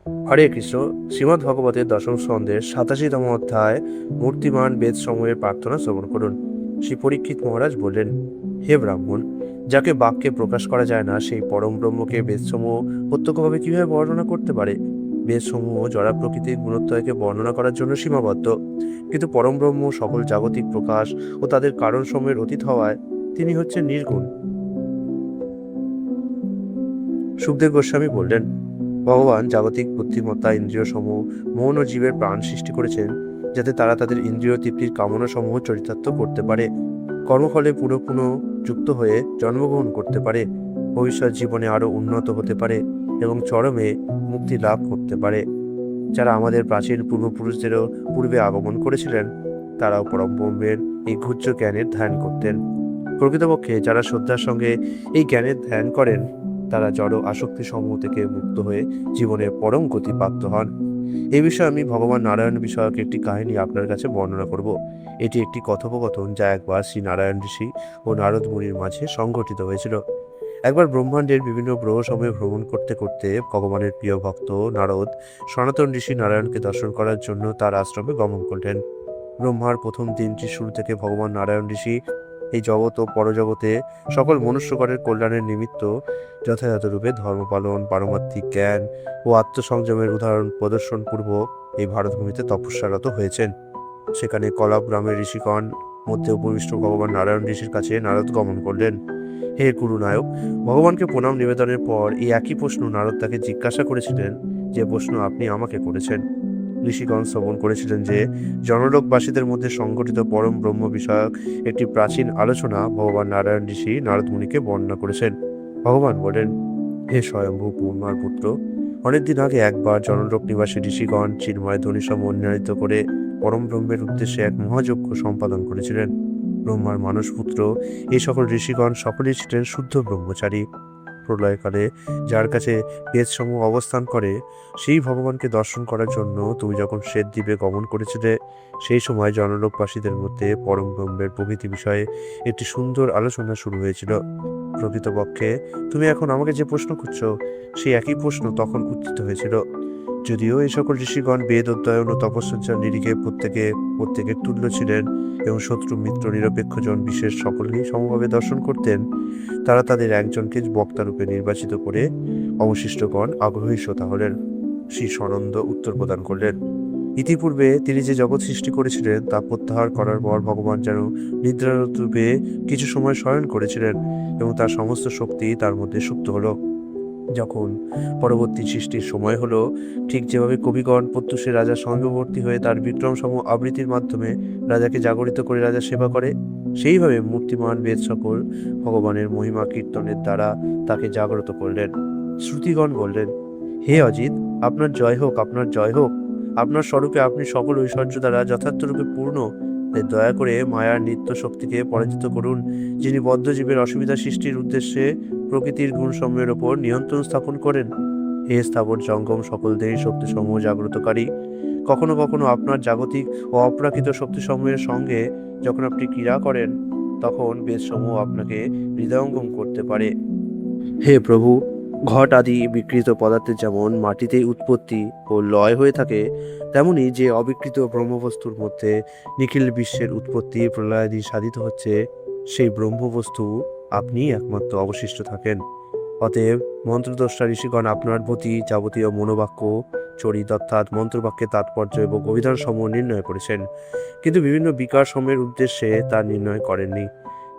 হরে কৃষ্ণ। শ্রীমদ্ ভগবতের দশম স্কন্ধের 87তম অধ্যায় মূর্তিমান বেদ সমূহের প্রার্থনা শ্রবণ করুন। শ্রী পরীক্ষিত মহারাজ বললেন, হে ব্রাহ্মণ, যাকে বাক্যে প্রকাশ করা যায় না সেই পরম ব্রহ্মকে বেদসমূহ প্রত্যক্ষভাবে কিভাবে বর্ণনা করতে পারে? বেদসমূহ জড়া প্রকৃতির গুণত্রয়কে বর্ণনা করার জন্য সীমাবদ্ধ, কিন্তু পরম ব্রহ্ম সকল জাগতিক প্রকাশ ও তাদের কারণ সমূহের অতীত হওয়ায় তিনি হচ্ছেন নির্গুণ। সুখদেব গোস্বামী বললেন, ভগবান জাগতিক বুদ্ধিমত্তা ইন্দ্রিয় সমূহ মন ও জীবের প্রাণ সৃষ্টি করেছেন, যাতে তারা তাদের ইন্দ্রিয় তৃপ্তির কামনা সমূহ চরিতার্থ করতে পারে, কর্মফলে পুনঃ পুনঃ যুক্ত হয়ে জন্মগ্রহণ করতে পারে, ভবিষ্যৎ জীবনে আরো উন্নত হতে পারে এবং চরমে মুক্তি লাভ করতে পারে। যারা আমাদের প্রাচীন পূর্বপুরুষদেরও পূর্বে আগমন করেছিলেন, তারাও পরম ব্রহ্মের এই গুহ্য জ্ঞানের ধ্যান করতেন। প্রকৃতপক্ষে যারা শ্রদ্ধার সঙ্গে এই জ্ঞানের ধ্যান করেন, তারা জড় আসক্তি সমূহ থেকে মুক্ত হয়ে জীবনের পরম গতি প্রাপ্ত হন। এই বিষয়ে আমি ভগবান নারায়ণ বিষয়ক একটি কাহিনী আপনার কাছে বর্ণনা করব। এটি একটি কথোপকথন যা একবার শ্রী নারায়ণ ঋষি ও নারদ মুনির মাঝে সংঘটিত হয়েছিল। একবার ব্রহ্মাণ্ডের বিভিন্ন গ্রহ সমূহে ভ্রমণ করতে করতে ভগবানের প্রিয় ভক্ত নারদ সনাতন ঋষি নারায়ণকে দর্শন করার জন্য তার আশ্রমে গমন করলেন। ব্রহ্মার প্রথম দিনটির শুরু থেকে ভগবান নারায়ণ ঋষি এই জগৎ ও পরজগতে সকল মনুষ্যগণের কল্যাণের নিমিত্ত যথাযথ রূপে ধর্মপালন, পারমার্থিক জ্ঞান ও আত্মসংযমের উদাহরণ প্রদর্শন পূর্বক এই ভারতভূমিতে তপস্যারত হয়েছেন। সেখানে কলাপ গ্রামের ঋষিগণ মধ্যে উপবিষ্ট ভগবান নারায়ণ ঋষির কাছে নারদ গমন করলেন। হে গুরুনায়ক, ভগবানকে প্রণাম নিবেদনের পর এই একই প্রশ্ন নারদ তাকে জিজ্ঞাসা করেছিলেন, যে প্রশ্ন আপনি আমাকে করেছেন। ঋষিগণ শ্রবণ করেছিলেন যে জনলোকবাসীদের মধ্যে সংগঠিত পরম ব্রহ্ম বিষয়ক একটি প্রাচীন আলোচনা ভগবান নারায়ণ ঋষি নারদ মুনিকে বর্ণনা করেছেন। ভগবান বলেন, হে স্বয়ম্ভু পূর্ণার পুত্র, অনেকদিন আগে একবার জনলোক নিবাসী ঋষিগণ চিন্ময় ধ্বনিসম উন্নয়িত করে পরম ব্রহ্মের উদ্দেশ্যে এক মহাযজ্ঞ সম্পাদন করেছিলেন। ব্রহ্মার মানস পুত্র এই সকল ঋষিগণ সকলেই ছিলেন শুদ্ধ ব্রহ্মচারী। প্রলয়কালে যার কাছে বেদসমূহ অবস্থান করে, সেই ভগবানকে দর্শন করার জন্য তুমি যখন শ্বেত দ্বীপে গমন করেছিলে, সেই সময় জনলোকবাসীদের মধ্যে পরম ব্রহ্মের প্রভৃতি বিষয়ে একটি সুন্দর আলোচনা শুরু হয়েছিল। প্রকৃতপক্ষে তুমি এখন আমাকে যে প্রশ্ন করছো, সেই একই প্রশ্ন তখন উত্থিত হয়েছিল। যদিও এই সকল ঋষিগণ বেদ অধ্যয়ন ও তপস্যার নিরিখে প্রত্যেকের তুল্য ছিলেন এবং শত্রু মিত্র নিরপেক্ষজন বিশেষ সকলকেই সমভাবে দর্শন করতেন, তারা তাদের একজনকে বক্তারূপে নির্বাচিত করে অবশিষ্টগণ আগ্রহী শ্রোতা হলেন। শ্রী সনন্দ উত্তর প্রদান করলেন, ইতিপূর্বে তিনি যে জগৎ সৃষ্টি করেছিলেন তা প্রত্যাহার করার পর ভগবান যেন নিদ্রারত রূপে কিছু সময় শয়ন করেছিলেন এবং তার সমস্ত শক্তি তার মধ্যে সুপ্ত হলো। যখন পরবর্তী সৃষ্টির সময় হলো, ঠিক যেভাবে কবিগণ প্রত্যুষে রাজার সঙ্গবর্তী হয়ে তার বিক্রম সম আবৃত্তির মাধ্যমে রাজাকে জাগরিত করে রাজার সেবা করে, সেইভাবে মূর্তিমান বেদ সকল ভগবানের মহিমা কীর্তনের দ্বারা তাকে জাগ্রত করলেন। শ্রুতিগণ বললেন, হে অজিত, আপনার জয় হোক, আপনার জয় হোক। আপনার স্বরূপে আপনি সকল ঐশ্বর্য দ্বারা যথার্থরূপে পূর্ণ। তাই দয়া করে মায়ার নিত্য শক্তিকে পরাজিত করুন, যিনি বদ্ধজীবের অসুবিধা সৃষ্টির উদ্দেশ্যে প্রকৃতির গুণসমূহের ওপর নিয়ন্ত্রণ স্থাপন করেন। হে স্থাবর জঙ্গম সকল দেহী শক্তিসমূহ জাগ্রতকারী, কখনো কখনো আপনার জাগতিক ও অপ্রাকৃত শক্তিসমূহের সঙ্গে যখন আপনি ক্রীড়া করেন, তখন বেদসমূহ আপনাকে হৃদয়ঙ্গম করতে পারে। হে প্রভু, ঘট আদি বিকৃত পদার্থের যেমন মাটিতেই উৎপত্তি ও লয় হয়ে থাকে, তেমনি যে অবিকৃত ব্রহ্মবস্তুর মধ্যে নিখিল বিশ্বের উৎপত্তি প্রলয়াদি সাধিত হচ্ছে, সেই ব্রহ্মবস্তু আপনিই একমাত্র অবশিষ্ট থাকেন। অতএব মন্ত্রদ্রষ্টা ঋষিগণ আপনার প্রতি যাবতীয় মনোবাক্য চরিত অর্থাৎ মন্ত্রবাক্যের তাৎপর্য এবং অভিধান সমূহ নির্ণয় করেছেন, কিন্তু বিভিন্ন বিকার সমূহের উদ্দেশ্যে তা নির্ণয় করেননি।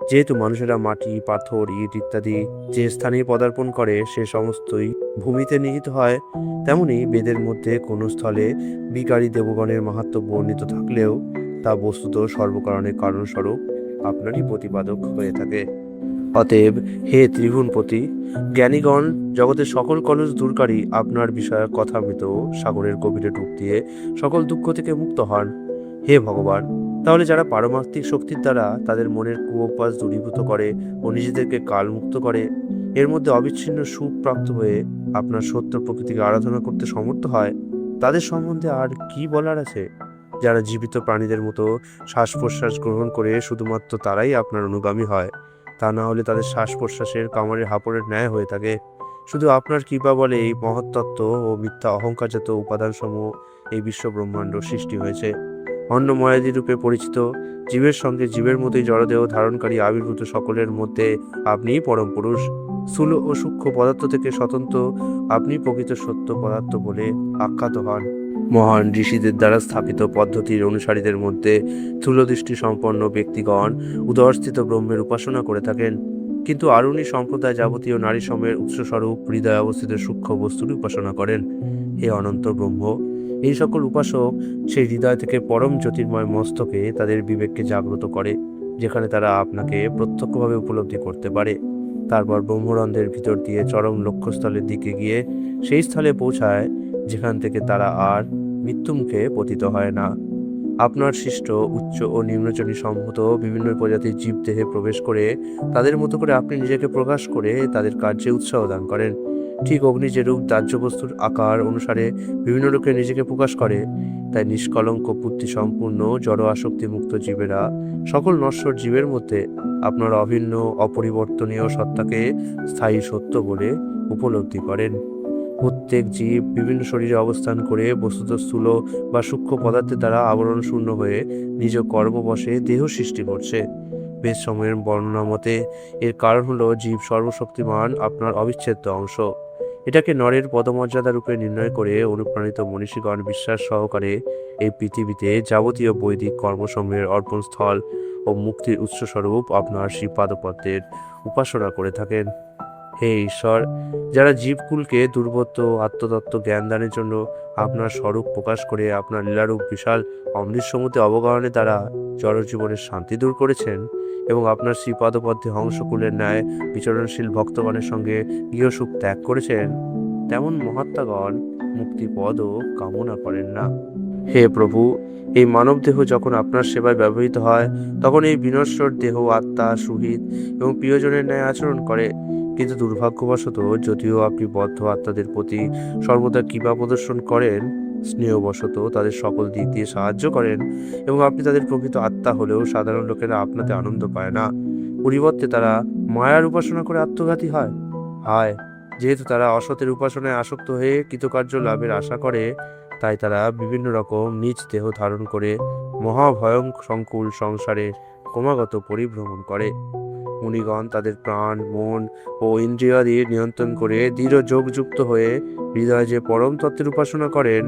যেহেতু মানুষেরা মাটি, পাথর, ইট ইত্যাদি যে স্থানে পদার্পণ করে সে সমস্তই ভূমিতে নিহিত হয়, তেমনি বেদের মধ্যে কোনো স্থলে বিকারী দেবগণের মাহাত্ম্য বর্ণিত থাকলেও তা বস্তুত সর্বকারণের কারণস্বরূপ আপনারই প্রতিপাদক হয়ে থাকে। অতএব হে ত্রিভুবনপতি, জ্ঞানীগণ জগতের সকল কলস দূরকারী আপনার বিষয়ে কথামৃত সাগরের গভীরে ডুব দিয়ে সকল দুঃখ থেকে মুক্ত হন। হে ভগবান, তাহলে যারা পারমার্থিক শক্তির দ্বারা তাদের মনের কুঅভ্যাস দূরীভূত করে ও নিজেদেরকে কালমুক্ত করে, এর মধ্যে অবিচ্ছিন্ন সুখ প্রাপ্ত হয়ে আপনার সত্য প্রকৃতিকে আরাধনা করতে সমর্থ হয়, তাদের সম্বন্ধে আর কি বলার আছে? যারা জীবিত প্রাণীদের মতো শ্বাস প্রশ্বাস গ্রহণ করে শুধুমাত্র তারাই আপনার অনুগামী হয়, তা না হলে তাদের শ্বাস প্রশ্বাসের কামারের হাঁপড়ের ন্যায় হয়ে থাকে। শুধু আপনার কৃপা বলে এই মহত্তত্ত্ব ও মিথ্যা অহংকারজাত উপাদানসমূহ এই বিশ্ব ব্রহ্মাণ্ড সৃষ্টি হয়েছে। অন্নময়াদি রূপে পরিচিত জীবের সঙ্গে জীবের মতোই জড়দেহ ধারণকারী আবির্ভূত সকলের মধ্যে আপনিই পরম পুরুষ। স্থূল ও সূক্ষ্ম পদার্থ থেকে স্বতন্ত্র আপনি প্রকৃত সত্য পদার্থ বলে আখ্যাত হন। মহান ঋষিদের দ্বারা স্থাপিত পদ্ধতির অনুসারীদের মধ্যে স্থূলদৃষ্টি সম্পন্ন ব্যক্তিগণ উদরস্থিত ব্রহ্মের উপাসনা করে থাকেন, কিন্তু আরুণী সম্প্রদায় যাবতীয় নারী সময়ের উৎসস্বরূপ হৃদয়ে অবস্থিত সূক্ষ্ম বস্তুর উপাসনা করেন। হে অনন্ত ব্রহ্ম, এই সকল উপাসক সেই হৃদয় থেকে পরম জ্যোতির্ময় মস্তকে তাদের বিবেককে জাগ্রত করে, যেখানে তারা আপনাকে প্রত্যক্ষভাবে উপলব্ধি করতে পারে। তারপর ব্রহ্মরন্ধ্রের ভিতর দিয়ে চরম লক্ষ্যস্থলের দিকে গিয়ে সেই স্থলে পৌঁছায় যেখান থেকে তারা আর মৃত্যুমুখে পতিত হয় না। আপনার সৃষ্ট উচ্চ ও নিম্নচনী সম্ভূত বিভিন্ন প্রজাতির জীব দেহে প্রবেশ করে তাদের মতো করে আপনি নিজেকে প্রকাশ করে তাদের কার্যে উৎসাহ দান করেন। ঠিক অগ্নি যেরূপ দাহ্য বস্তুর আকার অনুসারে বিভিন্ন লোকে নিজেকে প্রকাশ করে, তাই নিষ্কলঙ্ক বুদ্ধি সম্পূর্ণ জড় আসক্তি মুক্ত জীবেরা সকল নশ্বর জীবের মধ্যে আপনার অভিন্ন অপরিবর্তনীয় সত্তাকে স্থায়ী সত্য বলে উপলব্ধি করেন। প্রত্যেক জীব বিভিন্ন শরীরে অবস্থান করে বস্তুত স্থূল বা সূক্ষ্ম পদার্থের দ্বারা আবরণ শূন্য হয়ে নিজ কর্মবশে দেহ সৃষ্টি করছে। বেদ সময়ের বর্ণনা মতে এর কারণ হলো জীব সর্বশক্তিমান আপনার অবিচ্ছেদ্য অংশ। এটাকে নরের পদমর্যাদা রূপে নির্ণয় করে অনুপ্রাণিত মনীষীগণ বিশ্বাস সহকারে এই পৃথিবীতে যাবতীয় বৈদিক কর্মসমূহের অর্পণস্থল ও মুক্তির উৎসস্বরূপ আপনার শ্রীপাদপদ্মের উপাসনা করে থাকেন। হে ঈশ্বর, যারা জীবকুলকে দুর্বোধ্য আত্মতত্ত্ব জ্ঞানদানের জন্য আপনার স্বরূপ প্রকাশ করে আপনার লীলারূপ বিশাল অমৃত সমুদ্রে অবগাহনে দ্বারা জড়জীবনের শান্তি দূর করেছেন এবং আপনার শ্রীপাদপদ্মে হংসকুলের ন্যায় বিচরণশীল ভক্তগণের সঙ্গে গৃহসুখ ত্যাগ করেছেন, তেমন মহাত্মাগণ মুক্তিপদও কামনা করেন না। হে প্রভু, এই মানব দেহ যখন আপনার সেবায় ব্যবহৃত হয় তখন এই বিনশ্বর দেহ আত্মা সুহিত এবং প্রিয়জনের ন্যায় আচরণ করে, কিন্তু দুর্ভাগ্যবশত যদিও আপনি বদ্ধ আত্মাদের প্রতি সর্বদা কৃপা প্রদর্শন করেন, স্নেহবশত তাদের সকল দিক দিয়ে সাহায্য করেন এবং আপনি তাদের প্রকৃত আত্মা হলেও সাধারণ লোকেরা আপনাতে আনন্দ পায় না। পরিবর্তে তারা মায়ার উপাসনা করে আত্মঘাতী হয়। হায়, যেহেতু তারা অসতের উপাসনায় আসক্ত হয়ে কৃতকার্য লাভের আশা করে, তাই তারা বিভিন্ন রকম নিজ দেহ ধারণ করে মহাভয়ং সংকুল সংসারে ক্রমাগত পরিভ্রমণ করে। মুনিগণ তাদের প্রাণ, মন ও ইন্দ্রিয়াদি নিয়ন্ত্রণ করে দৃঢ় যোগযুক্ত হয়ে হৃদয়ে যে পরম তত্ত্বের উপাসনা করেন,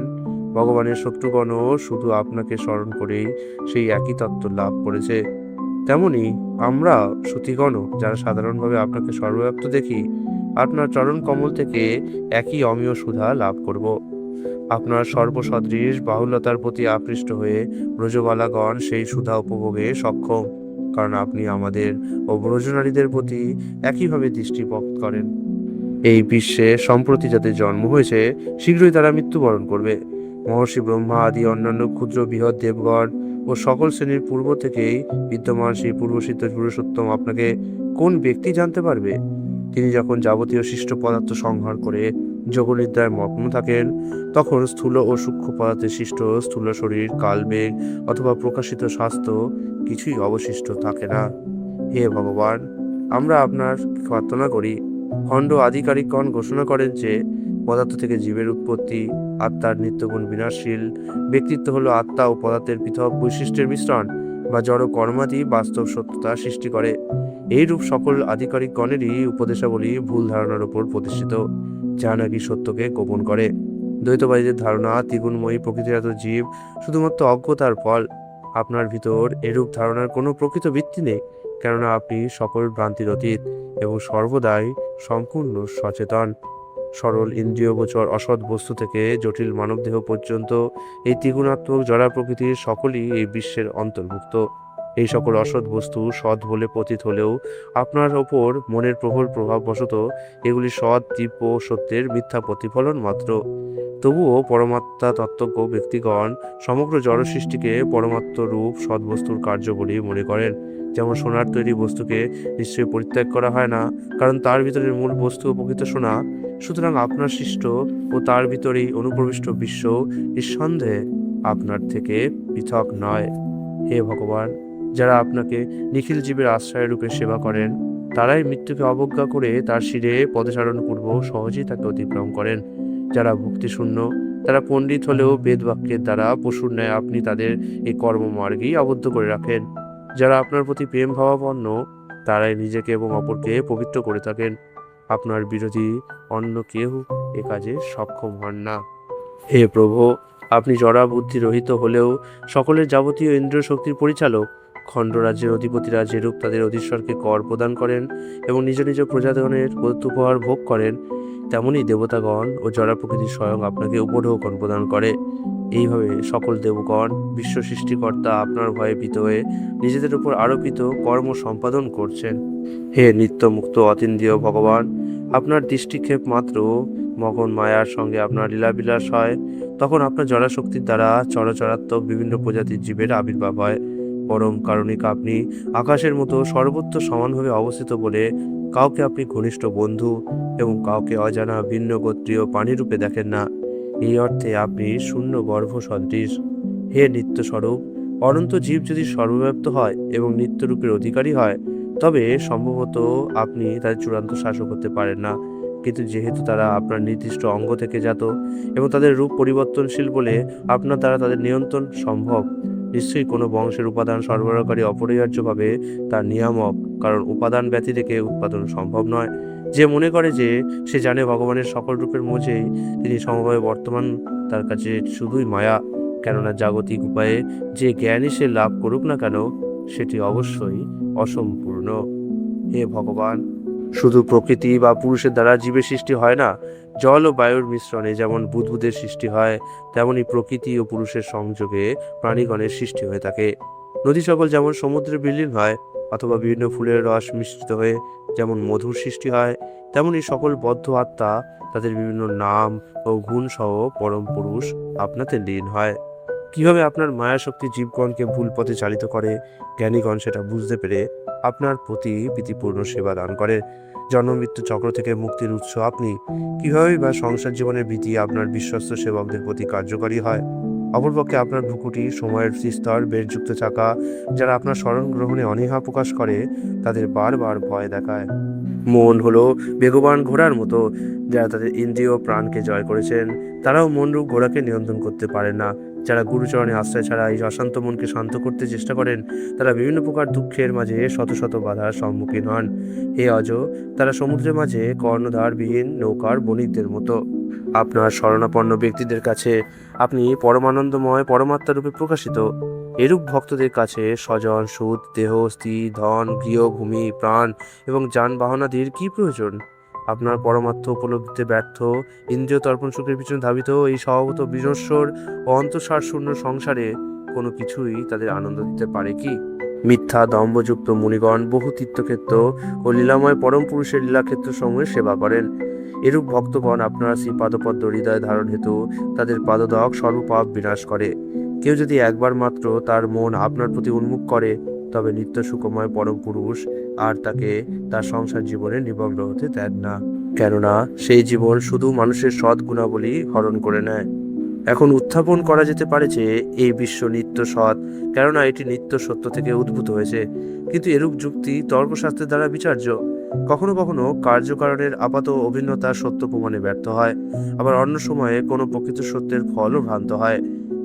ভগবানের শত্রুগণও শুধু আপনাকে স্মরণ করেই সেই একই তত্ত্ব লাভ করেছে। তেমনি আমরা সতীগণও যারা সাধারণভাবে আপনাকে সর্বব্যাপ্ত দেখি, আপনার চরণ কমল থেকে একই অমীয় সুধা লাভ করব। আপনার সর্বসদৃশ বাহুল্যতার প্রতি আকৃষ্ট হয়ে ব্রজবালাগণ সেই সুধা উপভোগে সক্ষম, কারণ আপনি আমাদের ও ব্রজনারীদের প্রতি একইভাবে দৃষ্টিপাত করেন। এই বিশ্বে সম্প্রতি যাদের জন্ম হয়েছে শীঘ্রই তারা মৃত্যুবরণ করবে। মহর্ষি ব্রহ্মা আদি অন্যান্য ক্ষুদ্র বৃহৎ দেবগণ ও সকল শ্রেণীর পূর্ব থেকেই বিদ্যমান সেই পূর্বসিদ্ধ পুরুষোত্তম আপনাকে কোন ব্যক্তি জানতে পারবে? তিনি যখন যাবতীয় সৃষ্ট পদার্থ সংহার করে যোগনিদ্রায় মগ্ন থাকেন, তখন স্থূল ও সূক্ষ্ম পদার্থে সৃষ্ট স্থূল শরীর, কালবেগ অথবা প্রকাশিত স্বাস্থ্য কিছুই অবশিষ্ট থাকে না। হে ভগবান, আমরা আপনার প্রার্থনা করি। খণ্ড আধিকারিকগণ ঘোষণা করেন যে পদার্থ থেকে জীবের উৎপত্তি, আত্মার নিত্যগুণ বিনাশশীল ব্যক্তিত্ব হলো আত্মা ও পদার্থের পৃথক বৈশিষ্ট্যের মিশ্রণ বা জড় কর্মাদি বাস্তব সত্যতা সৃষ্টি করে। এইরূপ সকল আধিকারিকগণেরই উপদেশাবলী ভুল ধারণার উপর প্রতিষ্ঠিত, যা নাকি সত্যকে গোপন করে। দ্বৈতবাদীদের ধারণা ত্রিগুণময়ী প্রকৃতিজাত জীব শুধুমাত্র অজ্ঞতার ফল। আপনার ভিতর এরূপ ধারণার কোনো প্রকৃত ভিত্তি নেই, কেননা আপনি সকল ভ্রান্তির অতীত এবং সর্বদাই সম্পূর্ণ সচেতন। সরল ইন্দ্রিয়গোচর অসৎ বস্তু থেকে জটিল মানবদেহ পর্যন্ত এই ত্রিগুণাত্মক জড়া প্রকৃতির সকলই এই বিশ্বের অন্তর্ভুক্ত। এই সকল অসৎ বস্তু সৎ বলে প্রতীত হলেও আপনার ওপর মনের প্রবল প্রভাববশত এগুলি সৎ, দিব্য ও সত্যের মিথ্যা প্রতিফলন মাত্র। তবুও পরমাত্মা তত্ত্বজ্ঞ ব্যক্তিগণ সমগ্র জড় সৃষ্টিকে পরমাত্ম রূপ সদ্বস্তুর কার্য বলে মনে করেন। যেমন সোনার তৈরি বস্তুকে নিশ্চয়ই পরিত্যাগ করা হয় না, কারণ তার ভিতরের মূল বস্তু প্রকৃত সোনা। সুতরাং আপনার সৃষ্ট ও তার ভিতরেই অনুপ্রবিষ্ট বিশ্ব নিঃসন্দেহে আপনার থেকে পৃথক নয়। হে ভগবান, যারা আপনাকে নিখিল জীবের আশ্রয় রূপে সেবা করেন, তারাই মৃত্যুকে অবজ্ঞা করে তার শিরে পদচারণ পূর্বক সহজেই তাকে অতিক্রম করেন। যারা ভক্তিশূন্য, তারা পণ্ডিত হলেও বেদবাক্যের দ্বারা পশুর ন্যায় আপনি তাদের এই কর্মমার্গেই আবদ্ধ করে রাখেন। যারা আপনার প্রতি প্রেম ভাবাপন্ন, তারাই নিজেকে এবং অপরকে পবিত্র করে থাকেন। আপনার বিরোধী অন্য কেউ এ কাজে সক্ষম হন না। হে প্রভু, আপনি জড়া বুদ্ধি রহিত হলেও সকলের যাবতীয় ইন্দ্রিয় শক্তির পরিচালক। খণ্ডরাজ্যের অধিপতিরা যেরূপ তাদের অধীশ্বরকে কর প্রদান করেন এবং নিজ নিজ প্রজাগণের উপহার ভোগ করেন, তেমনি দেবতাগণ ও জড়া প্রকৃতি স্বয়ং আপনাকে উপঢৌকন প্রদান করে। এইভাবে সকল দেবগণ বিশ্ব সৃষ্টিকর্তা আপনার ভয়ে ভীত হয়ে নিজেদের উপর আরোপিত কর্ম সম্পাদন করছেন। হে নিত্যমুক্ত অতীন্দ্রিয় ভগবান, আপনার দৃষ্টিক্ষেপ মাত্র মগন মায়ার সঙ্গে আপনার লীলাবিলাস হয়, তখন আপনার জড়াশক্তির দ্বারা চরাচরাত্মক বিভিন্ন প্রজাতির জীবের আবির্ভাব হয়। পরম কারণিক আপনি আকাশের মতো সর্বত্র সমানভাবে অবস্থিত বলে কাউকে আপনি ঘনিষ্ঠ বন্ধু এবং কাউকে অজানা ভিন্ন গোত্রীয় প্রাণীরূপে দেখেন না। এই অর্থে আপনি শূন্য গর্ভ সদৃশ। হে নিত্যস্বরূপ, অনন্ত জীব যদি সর্বব্যাপ্ত হয় এবং নিত্যরূপের অধিকারী হয়, তবে সম্ভবত আপনি তাদের চূড়ান্ত শাসক হতে পারেন না। কিন্তু যেহেতু তারা আপনার নির্দিষ্ট অঙ্গ থেকে জাত এবং তাদের রূপ পরিবর্তনশীল বলে আপনার দ্বারা তাদের নিয়ন্ত্রণ সম্ভব। নিশ্চয়ই কোনো বংশের উপাদান সরবরাহকারী অপরিহার্যভাবে তার নিয়ামক, কারণ উপাদান ব্যতি রেখে উৎপাদন সম্ভব নয়। যে মনে করে যে সে জানে ভগবানের সকল রূপের মধ্যেই তিনি সমভাবে বর্তমান, তার কাছে শুধুই মায়া। কেননা জাগতিক উপায়ে যে জ্ঞানই সে লাভ করুক না কেন, সেটি অবশ্যই অসম্পূর্ণ। হে ভগবান, শুধু প্রকৃতি বা পুরুষের দ্বারা জীবের সৃষ্টি হয় না। জল ও বায়ুর মিশ্রণে যেমন বুদ্বুদের সৃষ্টি হয়, তেমনি প্রকৃতি ও পুরুষের সংযোগে প্রাণীগণের সৃষ্টি হয়ে থাকে। নদী সকল যেমন সমুদ্রে বিলীন হয়, অথবা বিভিন্ন ফুলের রস মিশ্রিত হয়ে যেমন মধুর সৃষ্টি হয়, তেমনি সকল বদ্ধ আত্মা তাদের বিভিন্ন নাম ও গুণ সহ পরম পুরুষ আপনাতে লীন হয়। কিভাবে আপনার মায়া শক্তি জীবগণকে ভুল পথে চালিত করে, জ্ঞানীগণ সেটা বুঝতে পেরে আপনার প্রতি প্রীতিপূর্ণ সেবা দান করে। জন্মমৃত্যু চক্র থেকে মুক্তির উৎস আপনি। কিভাবে বা সংসার জীবনের ভীতি আপনার বিশ্বস্ত সেবকদের প্রতি কার্যকরী হয়। অপরপক্ষে আপনার ভ্রুকুটি সময়ের স্তর বেশযুক্ত চাকা, যারা আপনার স্মরণ গ্রহণে অনীহা প্রকাশ করে, তাদের বারবার ভয় দেখায়। মন হলো বেগবান ঘোড়ার মতো, যারা তাদের ইন্দ্রিয় প্রাণকে জয় করেছেন, তারাও মনরূপ ঘোড়াকে নিয়ন্ত্রণ করতে পারেন না। যারা গুরুচরণে আশ্রয় ছাড়া এই অশান্ত মনকে শান্ত করতে চেষ্টা করেন, তারা বিভিন্ন প্রকার দুঃখের মাঝে শত শত বাধার সম্মুখীন হন। হে অজ, তারা সমুদ্রের মাঝে কর্ণধারবিহীন নৌকার বণিকদের মতো। আপনার শরণাপন্ন ব্যক্তিদের কাছে আপনি পরমানন্দময় পরমাত্মারূপে প্রকাশিত। এরূপ ভক্তদের কাছে স্বজন, সুদ, দেহ, স্ত্রী, ধন, গৃহ, ভূমি, প্রাণ এবং যানবাহনাদির কি প্রয়োজন? আপনার পরমার্থ উপলব্ধিতে ব্যর্থ, ইন্দ্রিয় তর্পণ সুখের পিছনে ধাবিত এই স্বভাবত বিনশ্বর ও অন্তঃসারশূন্য সংসারে কোনো কিছুই তাদের আনন্দ দিতে পারে কি? মিথ্যা দম্ভযুক্ত মুনিগণ বহু তীর্থক্ষেত্র ও লীলাময় পরম পুরুষের লীলাক্ষেত্র সমূহে সেবা করেন। এরূপ ভক্তগণ আপনার শ্রী পাদপদ্ম হৃদয় ধারণ হেতু তাদের পাদদক সর্বপাপ বিনাশ করে। কেউ যদি একবার মাত্র তার মন আপনার প্রতি উন্মুখ করে, তবে নিত্য সুখময় পরম পুরুষ আর তাকে তার সংসার জীবনে নিমগ্ন হতে দেন না। কেননা সেই জীবন শুধু মানুষের সৎ গুণাবলী হরণ করে নেয়। এখন উত্থাপন করা যেতে পারে যে এই বিশ্ব নিত্য সৎ, কেননা এটি নিত্য সত্য থেকে উদ্ভূত হয়েছে। কিন্তু এরূপ যুক্তি তর্কশাস্ত্রের দ্বারা বিচার্য। কখনো কখনো কার্যকারণের আপাত অভিন্নতা সত্য প্রমাণে ব্যর্থ হয়, আবার অন্য সময়ে কোনো প্রকৃত সত্যের ফলও ভ্রান্ত হয়।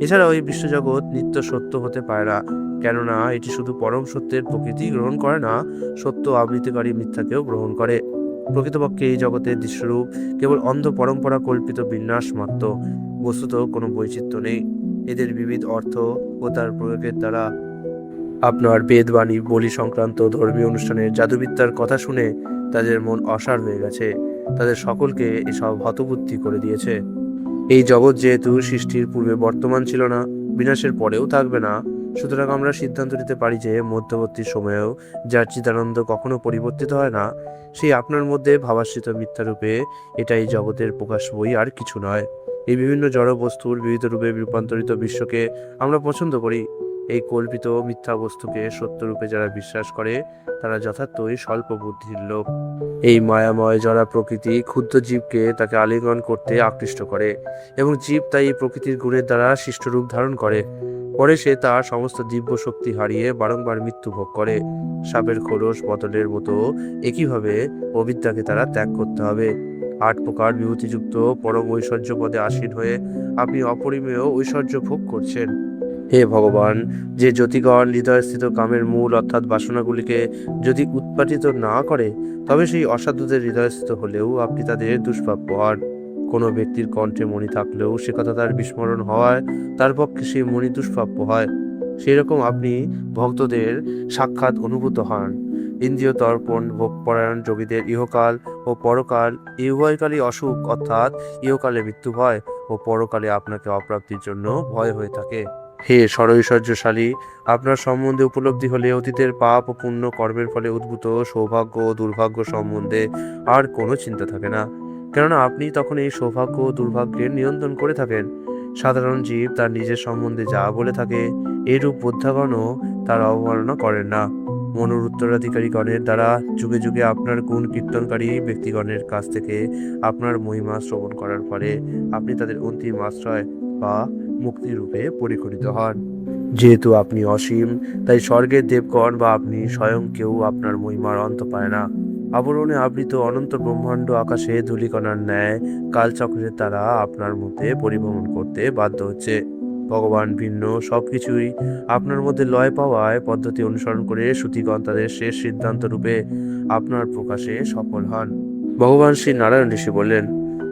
এছাড়াও এই বিশ্বজগৎ নিত্য সত্য হতে পারে না, কেননা এটি শুধু পরম সত্যের প্রকৃতি গ্রহণ করে না, সত্য আবৃত্তিকারী মিথ্যাকেও গ্রহণ করে। প্রকৃতপক্ষে এই জগতের দৃশ্যরূপ কেবল অন্ধ পরম্পরা কল্পিত বিন্যাস মাত্র। বস্তুত কোনো বৈচিত্র্য নেই। এদের বিবিধ অর্থ ও তার প্রয়োগের দ্বারা আপনার বেদবাণী বলি সংক্রান্ত ধর্মীয় অনুষ্ঠানের জাদুবিদ্যার কথা শুনে তাদের মন অসাড় হয়ে গেছে। তাদের সকলকে এসব হতবুদ্ধি করে দিয়েছে। এই জগৎ যেহেতু সৃষ্টির পূর্বে বর্তমান ছিল না, বিনাশের পরেও থাকবে না, সুতরাং আমরা সিদ্ধান্ত নিতে পারি যে মধ্যবর্তী সময়েও যার চিদানন্দ কখনো পরিবর্তিত হয় না, সেই আপনার মধ্যে ভাবাশ্রিত মিথ্যারূপে এটাই জগতের প্রকাশ, বই আর কিছু নয়। এই বিভিন্ন জড় বস্তুর বিবিধ রূপে রূপান্তরিত বিশ্বকে আমরা পছন্দ করি। এই কল্পিত মিথ্যা বস্তুকে সত্যরূপে যারা বিশ্বাস করে, তারা যথার্থই স্বল্প বুদ্ধির লোক। এই মায়াময় জড়া প্রকৃতি ক্ষুদ্র জীবকে তাকে আলিঙ্গন করতে আকৃষ্ট করে এবং জীব তাই এই প্রকৃতির গুণের দ্বারা সৃষ্ট রূপ ধারণ করে। পরে সে তার সমস্ত দিব্য শক্তি হারিয়ে বারংবার মৃত্যু ভোগ করে। সাপের খোলস বদলের মতো একইভাবে অবিদ্যাকে তারা ত্যাগ করতে হবে। 8 প্রকার বিভূতিযুক্ত পরম ঐশ্বর্য পদে আসীন হয়ে আপনি অপরিমেয় ঐশ্বর্য ভোগ করছেন। হে ভগবান, যে জ্যোতিগণ হৃদয়স্থিত কামের মূল অর্থাৎ বাসনাগুলিকে যদি উৎপাটিত না করে, তবে সেই অসাধুদের হৃদয়স্থিত হলেও আপনি তাদের দুষ্প্রাপ্য হন। কোনো ব্যক্তির কণ্ঠে মণি থাকলেও সে কথা তার বিস্মরণ হওয়ায় তার পক্ষে সেই মণি দুষ্প্রাপ্য হয়। সেই রকম আপনি ভক্তদের সাক্ষাৎ অনুভূত হন। ইন্দ্রিয় তর্পণ ভোগপরায়ণ যোগীদের ইহকাল ও পরকাল এই উভয়কালই অসুখ, অর্থাৎ ইহকালে মৃত্যু ভয় ও পরকালে আপনাকে অপ্রাপ্তির জন্য ভয় হয়ে থাকে। হে সরৈশ্বর্যশালী, আপনার সম্বন্ধে উপলব্ধি হলে অতীতের পাপ ও পুণ্য কর্মের ফলে উদ্ভূত সৌভাগ্য ও দুর্ভাগ্য সম্বন্ধে আর কোনো চিন্তা থাকে না, কেননা আপনি তখন এই সৌভাগ্য ও দুর্ভাগ্যের নিয়ন্ত্রণ করে থাকেন। সাধারণ জীব তার নিজের সম্বন্ধে যা বলে থাকে, এইরূপ বোদ্ধাগণও তার অবমাননা করেন না। মনুর উত্তরাধিকারীগণের দ্বারা যুগে যুগে আপনার গুণ কীর্তনকারী ব্যক্তিগণের কাছ থেকে আপনার মহিমা শ্রবণ করার ফলে আপনি তাদের অন্তিম আশ্রয় বা মুক্তিরূপে পরিগণিত হন। যেহেতু আপনি অসীম, তাই স্বর্গের দেবগণ বা আপনি স্বয়ং কেউ আপনার মহিমার অন্ত পায় না। আবরণে আবৃত অনন্ত ব্রহ্মাণ্ড আকাশে ধূলিকণার ন্যায় কালচক্রের দ্বারা আপনার মধ্যে পরিভ্রমণ করতে বাধ্য হচ্ছে। ভগবান ভিন্ন সবকিছুই আপনার মধ্যে লয় পাওয়ায় পদ্ধতি অনুসরণ করে শ্রুতিগণ তাদের শেষ সিদ্ধান্ত রূপে আপনার প্রকাশে সফল হন। ভগবান শ্রী নারায়ণ ঋষি বললেন,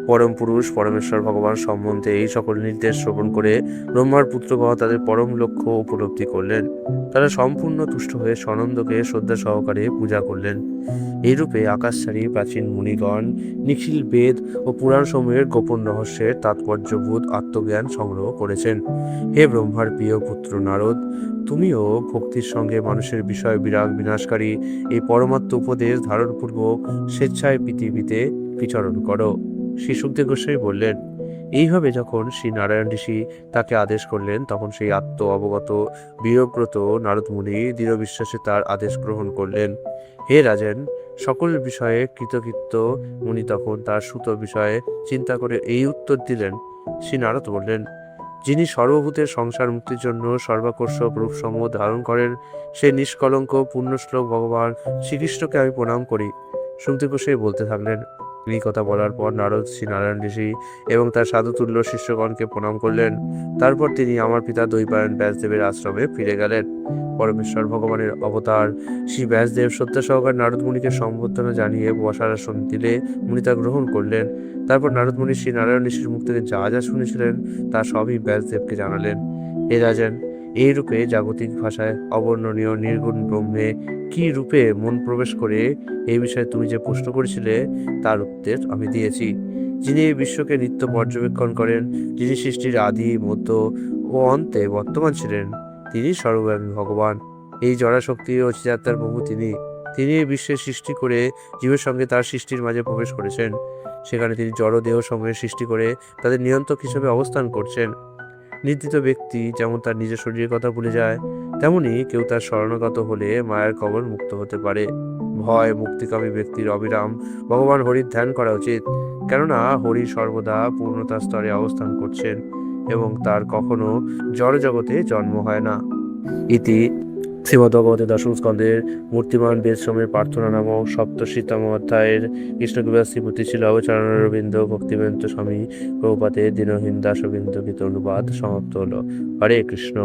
পরম পুরুষ পরমেশ্বর ভগবান সম্বন্ধে এই সকল নির্দেশ শ্রবণ করে ব্রহ্মার পুত্রগণ তাদের পরম লক্ষ্য উপলব্ধি করলেন। তারা সম্পূর্ণ তুষ্ট হয়ে সনন্দকে শ্রদ্ধা সহকারে পূজা করলেন। এইরূপে আকাশচারী প্রাচীন মুনিগণ নিখিল বেদ ও পুরাণ সমূহের গোপন রহস্যের তাৎপর্যভূত আত্মজ্ঞান সংগ্রহ করেছেন। হে ব্রহ্মার প্রিয় পুত্র নারদ, তুমিও ভক্তির সঙ্গে মানুষের বিষয় বিরাগ বিনাশকারী এই পরমাত্ম উপদেশ ধারণপূর্বক স্বেচ্ছায় পৃথিবীতে বিচরণ করো। শ্রী শুকদেব গোস্বামী বললেন, এইভাবে যখন শ্রী নারায়ণ ঋষি তাকে আদেশ করলেন, তখন সেই আত্ম অবগত বীরব্রত নারদ মুনি দৃঢ় বিশ্বাসে তার আদেশ গ্রহণ করলেন। হে রাজেন, সকল বিষয়ে কৃতকৃত্য মুনি তখন তার সুত বিষয়ে চিন্তা করে এই উত্তর দিলেন। শ্রী নারদ বললেন, যিনি সর্বভূতের সংসার মুক্তির জন্য সর্বাকর্ষক রূপসমূহ ধারণ করেন, সেই নিষ্কলঙ্ক পুণ্যশ্লোক ভগবান শ্রীকৃষ্ণকে আমি প্রণাম করি। শুকদেব গোস্বামী বলতে থাকলেন, এই কথা বলার পর নারদ শ্রী নারায়ণ ঋষি এবং তার সাধুতুল্য শিষ্যগণকে প্রণাম করলেন। তারপর তিনি আমার পিতা দ্বৈপায়ন ব্যাসদেবের আশ্রমে ফিরে গেলেন। পরমেশ্বর ভগবানের অবতার শ্রী ব্যাসদেব শ্রদ্ধা সহকারে নারদ মুনিকে সম্বর্ধনা জানিয়ে বসার আসন দিলে মুনি তা গ্রহণ করলেন। তারপর নারদ মুনি শ্রী নারায়ণ ঋষির মুখ থেকে যা যা শুনেছিলেন তা সবই ব্যাসদেবকে জানালেন। হে রাজন, এই রূপে জাগতিক ভাষায় অবর্ণনীয় নির্গুণ ব্রহ্মে কি রূপে মন প্রবেশ করে এই বিষয়ে তুমি যে প্রশ্ন করেছিলে তার উত্তর আমি দিয়েছি। যিনি এই বিশ্বকে নিত্য পর্যবেক্ষণ করেন, যিনি সৃষ্টির আদি মধ্য ও অন্তে বর্তমান ছিলেন, তিনি সর্বব্যাপী ভগবান। এই জড়াশক্তি ও চিতাত্মার প্রভু তিনি। তিনি এই বিশ্বের সৃষ্টি করে জীবের সঙ্গে তার সৃষ্টির মাঝে প্রবেশ করেছেন। সেখানে তিনি জড় দেহ সমূহের সৃষ্টি করে তাদের নিয়ন্ত্রক হিসেবে অবস্থান করছেন। নির্দিত ব্যক্তি যেমন তার নিজের শরীরের কথা ভুলে যায়, তেমনি কেউ তার শরণাগত হলে মায়ার কবল মুক্ত হতে পারে। ভয় মুক্তিকামী ব্যক্তির অবিরাম ভগবান হরির ধ্যান করা উচিত, কেননা হরি সর্বদা পূর্ণতার স্তরে অবস্থান করছেন এবং তার কখনো জড় জগতে জন্ম হয় না। ইতি শ্রীমদ্ভগবতে দশম স্কন্ধের মূর্তিমান বেদসমূহের প্রার্থনা নামক সপ্তশীতম অধ্যায়ের কৃষ্ণকবির শ্রীপতি ছিল অবচরণারবিন্দ ভক্তিবেদান্ত স্বামী প্রভুপাদের দীনহীন দাসবিন্দ গীত অনুবাদ সমাপ্ত হল। হরে কৃষ্ণ।